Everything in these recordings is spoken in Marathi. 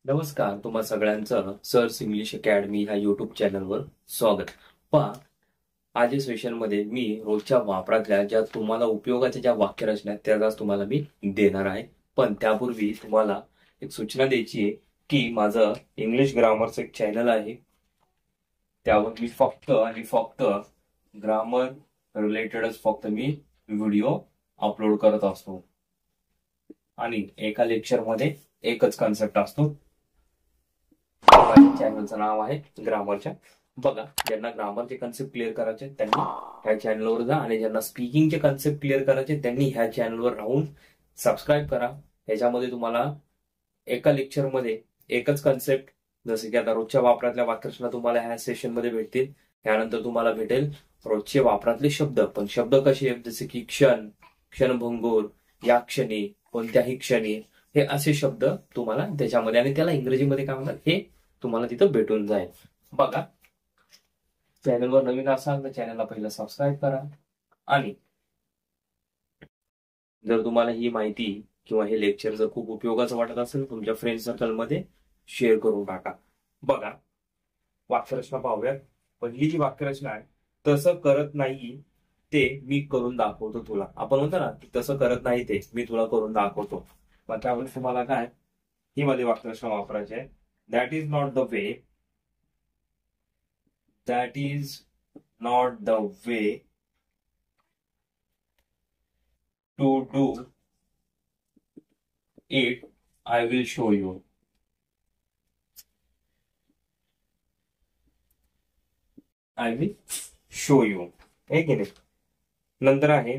नमस्कार, तुम्हा सगळ्यांचं सर्स इंग्लिश अकॅडमी ह्या युट्यूब चॅनलवर स्वागत. पहा, आजच्या सेशनमध्ये मी रोजच्या वापरातल्या ज्या तुम्हाला उपयोगाच्या ज्या वाक्यरचना आहेत त्याचाच तुम्हाला मी देणार आहे. पण त्यापूर्वी तुम्हाला एक सूचना द्यायची आहे की माझं इंग्लिश ग्रामरचं एक चॅनल आहे. त्यावर मी फक्त आणि फक्त ग्रामर रिलेटेडच फक्त मी व्हिडिओ अपलोड करत असतो आणि एका लेक्चरमध्ये एकच कन्सेप्ट असतो. चॅनलचं नाव आहे ग्रामरच्या. बघा, ज्यांना ग्रामरचे कन्सेप्ट क्लिअर करायचे त्यांनी ह्या चॅनलवर जा आणि ज्यांना स्पीकिंगचे कन्सेप्ट क्लिअर करायचे त्यांनी ह्या चॅनलवर राहून सबस्क्राईब करा. ह्याच्यामध्ये तुम्हाला एका लेक्चरमध्ये एकच कन्सेप्ट, जसे की आता रोजच्या वापरातल्या वाक्यरचना तुम्हाला ह्या सेशनमध्ये भेटतील. त्यानंतर तुम्हाला भेटेल रोजचे वापरातले शब्द. पण शब्द कसे आहेत, जसे की क्षण, क्षणभंगूर, या क्षणी, कोणत्याही क्षणी, हे असे शब्द तुम्हाला त्याच्यामध्ये, आणि त्याला इंग्रजीमध्ये काय म्हणतात हे तुम्हाला तिथं भेटून जाईल. बघा, चॅनलवर नवीन असाल तर चॅनलला पहिलं सबस्क्राईब करा आणि जर तुम्हाला ही माहिती किंवा हे लेक्चर जर खूप उपयोगाचं वाटत असेल तुमच्या फ्रेंड सर्कलमध्ये शेअर करून टाका. बघा, वाक्यरचना पाहूयात. पहिली जी वाक्यरचना आहे, तसं करत नाही ते मी करून दाखवतो तुला. आपण म्हणतो ना की तसं करत नाही ते मी तुला करून दाखवतो. मग त्यावेळेस तुम्हाला काय ही मध्ये वाक्यरचना वापरायची आहे. That is not the way, that is not the way to do it. I will show you. I will show you. हे की नाही. नंतर आहे,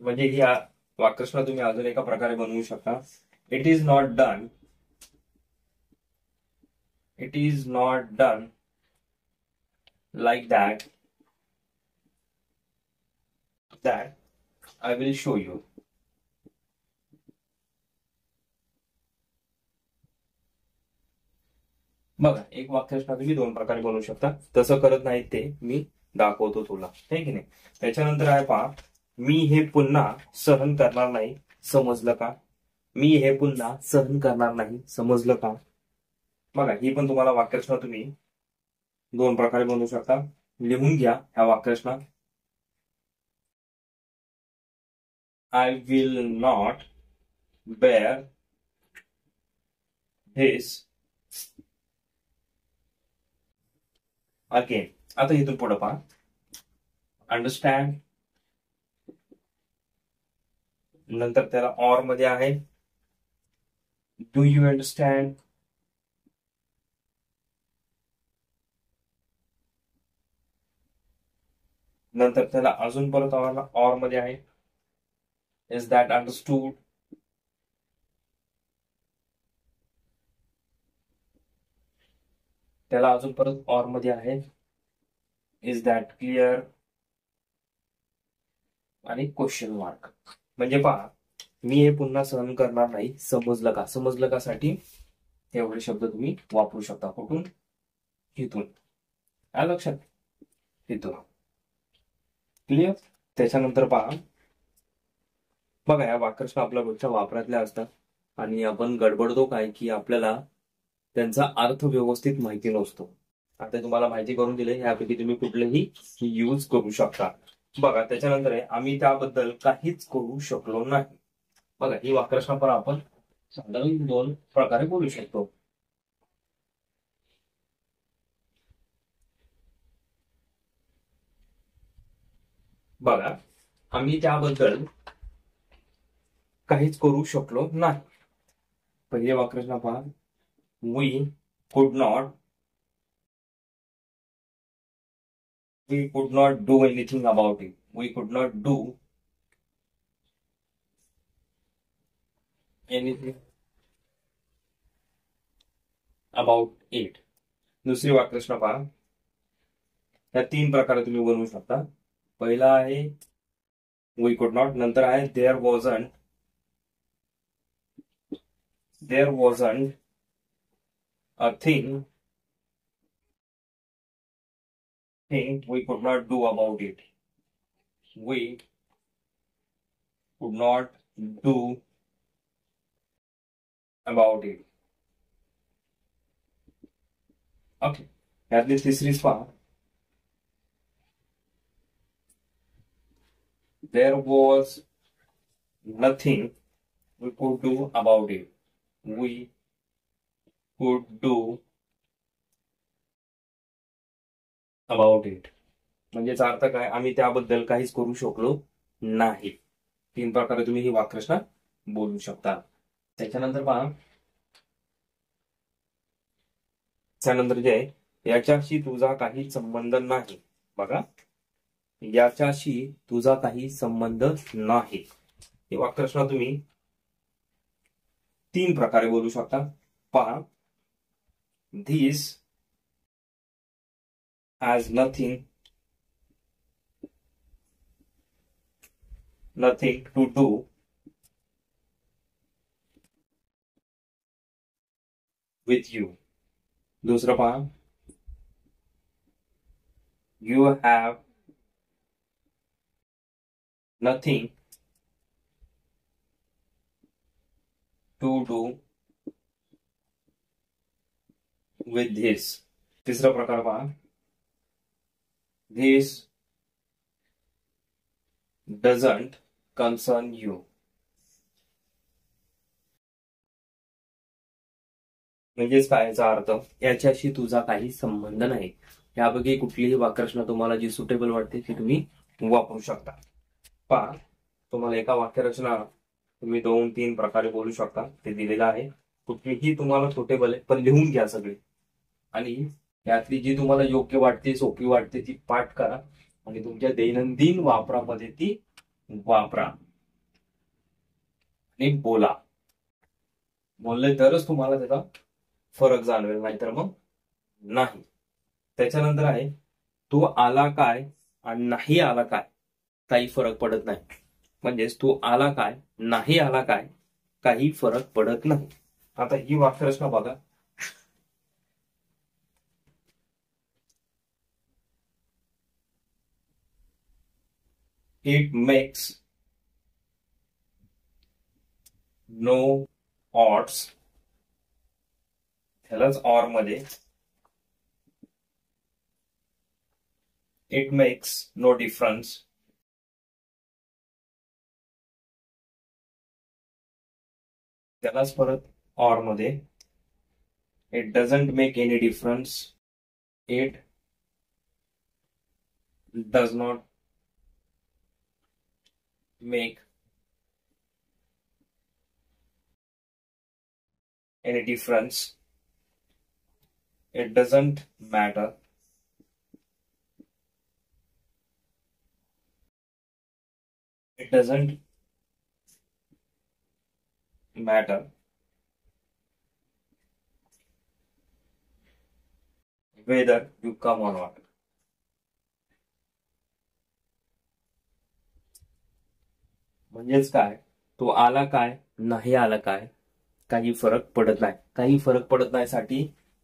म्हणजे ही वाक्यरचना तुम्ही अजून एका प्रकारे बनवू शकता. It is not done, it is not done like that I will show you. बघा, एक वाक्यरचना तुम्ही दोन प्रकारे बनवू शकता. तसं करत नाही ते मी दाखवतो तुला, हे की नाही. त्याच्यानंतर आहे पहा, मी हे पुन्हा सहन करणार नाही, समजलं का. मी हे पुन्हा सहन करणार नाही, समजलं का. बघा, ही पण तुम्हाला वाक्यरचना तुम्ही दोन प्रकारे बनवू शकता. लिहून घ्या ह्या वाक्यरचना. I will not bear this again. आता इथून पुढे पहा, अंडरस्टँड, नंतर त्याला ऑर मध्ये आहे डू यू अंडरस्टँड, नंतर त्याला अजून परत ऑर मध्ये आहे इज दॅट अंडरस्टूड, त्याला अजून परत ऑर मध्ये आहे इज दॅट क्लिअर, आणि क्वेश्चन मार्क. म्हणजे पहा, मी हे पुन्हा सहन करणार नाही, समजलं का. समजलं का साठी एवढे शब्द तुम्ही वापरू शकता. कुठून? इथून. लक्षात, इथून. क्लिअर. त्याच्यानंतर पहा, बघा, या वाक्यरचना आपल्या रोजच्या वापरातल्या असतात आणि आपण गडबडतो काय की आपल्याला त्यांचा अर्थ व्यवस्थित माहिती नसतो. आता तुम्हाला माहिती करून दिले, यापैकी तुम्ही कुठलेही यूज करू शकता. बघा, त्याच्यानंतर आहे आम्ही त्याबद्दल काहीच करू शकलो नाही. बघा, ही वाक्यरचना पण आपण साधारण दोन प्रकारे बोलू शकतो. बघा, आम्ही त्याबद्दल काहीच करू शकलो नाही. पहिली वाक्यरचना पहा, वी कुड not do anything about it. We could not do anything about it. दुसरी वाक्यरचना पहा, या तीन प्रकारे तुम्ही बनवू शकता. पहिला आहे वी कुड नॉट, नंतर आहे there wasn't a thing we could not do about it. We could not do about it. Okay, यातली तिसरीच पहा. There was nothing we could do about it. We could do about it. म्हणजेच अर्थ काय, आम्ही त्याबद्दल काहीच करू शकलो नाही. 3 प्रकारे तुम्ही ही वाक्यरचना बोलू शकता. त्याच्यानंतर पहा, त्यानंतर जे आहे, याच्याशी तुझा काही संबंध नाही. बघा, याच्याशी तुझा काही संबंध नाही. ही वाक्यरचना तुम्ही 3 प्रकारे बोलू शकता. पहा, this has nothing to do with you. दूसरा पहा, you have nothing to do with this. तिसरा प्रकार पहा, this doesn't concern you. म्हणजेच काय, याचा अर्थ याच्याशी तुझा काही संबंध नाही. यापैकी कुठलीही वाक्यरचना तुम्हाला जी सुटेबल वाटते ती तुम्ही वापरू शकता. पहा, तुम्हाला एका वाक्यरचना तुम्ही 2-3 प्रकारे बोलू शकता, ते दिलेलं आहे. कुठलीही तुम्हाला सुटेबल आहे, पण लिहून घ्या सगळे, आणि यातली जी तुम्हाला योग्य वाटते, सोपी वाटते ती पाठ करा आणि तुमच्या दैनंदिन वापरामध्ये ती वापरा आणि बोला. बोलले तरच तुम्हाला त्याचा फरक जाणवेल, नाहीतर मग नाही. त्याच्यानंतर आहे, तू आला काय आणि नाही आला काय, काही फरक पडत नाही. म्हणजेच तू आला काय, नाही आला काय, काही फरक पडत नाही. आता ही वाक्यरचना बघा. It makes no odds. त्यालाच ऑर मध्ये इट मेक्स नो डिफरन्स. त्यालाच परत ऑर मध्ये it doesn't make any difference. It does not make any difference. It doesn't matter. It doesn't matter whether you come or not. म्हणजेच काय, तो आला काय, नाही आला काय, काही फरक पडत नाही. काही फरक पडत नाही साठी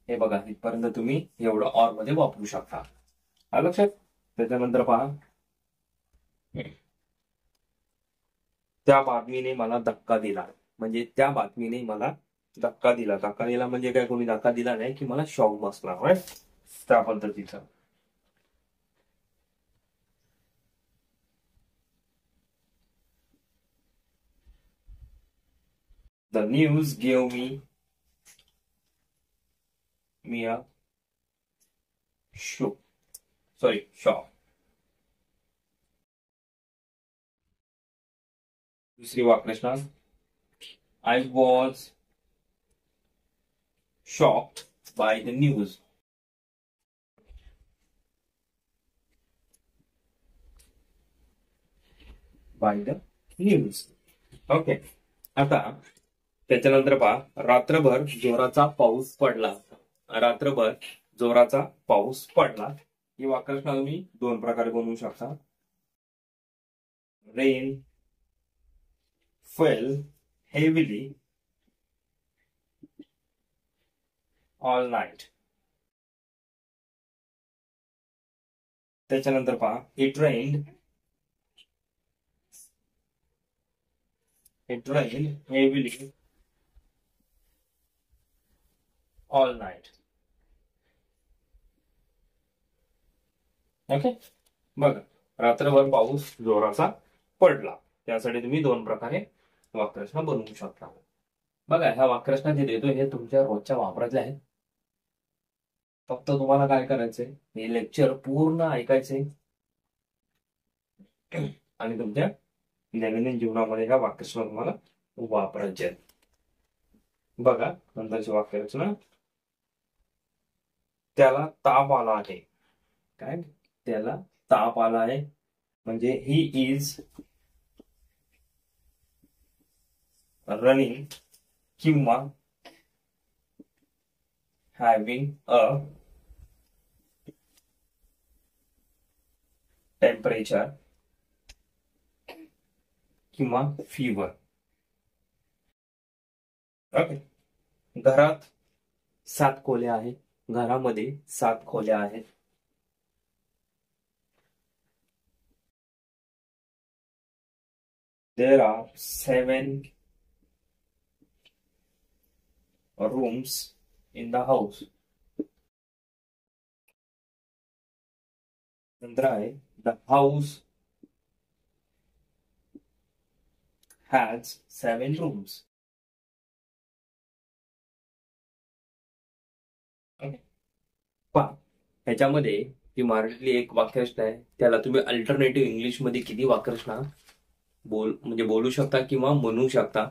हे बघा, इथपर्यंत तुम्ही एवढं ऑर मध्ये वापरू शकता. लक्षात. त्याच्यानंतर पहा, त्या बातमीने मला धक्का दिला. म्हणजे त्या बातमीने मला धक्का दिला. धक्का दिला म्हणजे काय, कोणी धक्का दिला नाही की मला शॉक बसला, राईट, त्या पद्धतीचं. The news gave me a shock. दूसरी वाक्यरचना, I was shocked by the news. By the news. Okay. आता त्याच्यानंतर पहा, रात्रभर जोराचा पाऊस पडला. रात्रभर जोराचा पाऊस पडला. ही वाक्यरचना तुम्ही 2 प्रकारे बनवू शकता. Rain fell heavily all night. त्याच्यानंतर पहा, it rained heavily all night. Okay, बघा, रात्रभर पाऊस जोराचा पडला. त्यासाठी तुम्ही दोन प्रकारे वाक्यरचना बनवू शकता. बघा, ह्या वाक्यरचना जे देतो हे तुमच्या रोजच्या वापरातल्या आहेत. फक्त तुम्हाला काय करायचंय, हे लेक्चर पूर्ण ऐकायचंय आणि तुमच्या दैनंदिन जीवनामध्ये ह्या वाक्यरचना तुम्हाला वापरायच्या आहेत. बघा, नंतरची वाक्यरचना. त्याला ताप आला आहे. काय? त्याला ताप आला आहे म्हणजे ही इज रनिंग किंवा हॅव्हिंग अ टेम्परेचर किंवा फीवर. ओके, घरात 7 खोल्या आहेत. घरामध्ये 7 खोल्या आहेत. There are 7 rooms in the house. नंतर आहे the house has 7 rooms. पहा, ह्याच्यामध्ये जी मराठीतली एक वाक्यरचना आहे त्याला तुम्ही अल्टरनेटिव्ह इंग्लिश मध्ये किती वाक्यरचना बोलू शकता किंवा म्हणू शकता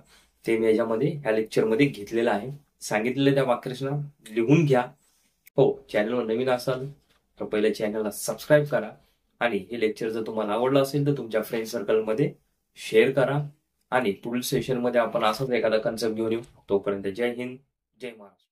ते मी याच्यामध्ये ह्या लेक्चर मध्ये घेतलेलं आहे. सांगितलेलं त्या वाक्यरचना लिहून घ्या. हो, चॅनलवर नवीन असाल तर पहिले चॅनलला सबस्क्राईब करा आणि हे लेक्चर जर तुम्हाला आवडलं असेल तर तुमच्या फ्रेंड सर्कलमध्ये शेअर करा. आणि पुढील सेशन मध्ये आपण असंच एखादा कन्सेप्ट घेऊन येऊ. तोपर्यंत जय हिंद, जय महाराष्ट्र.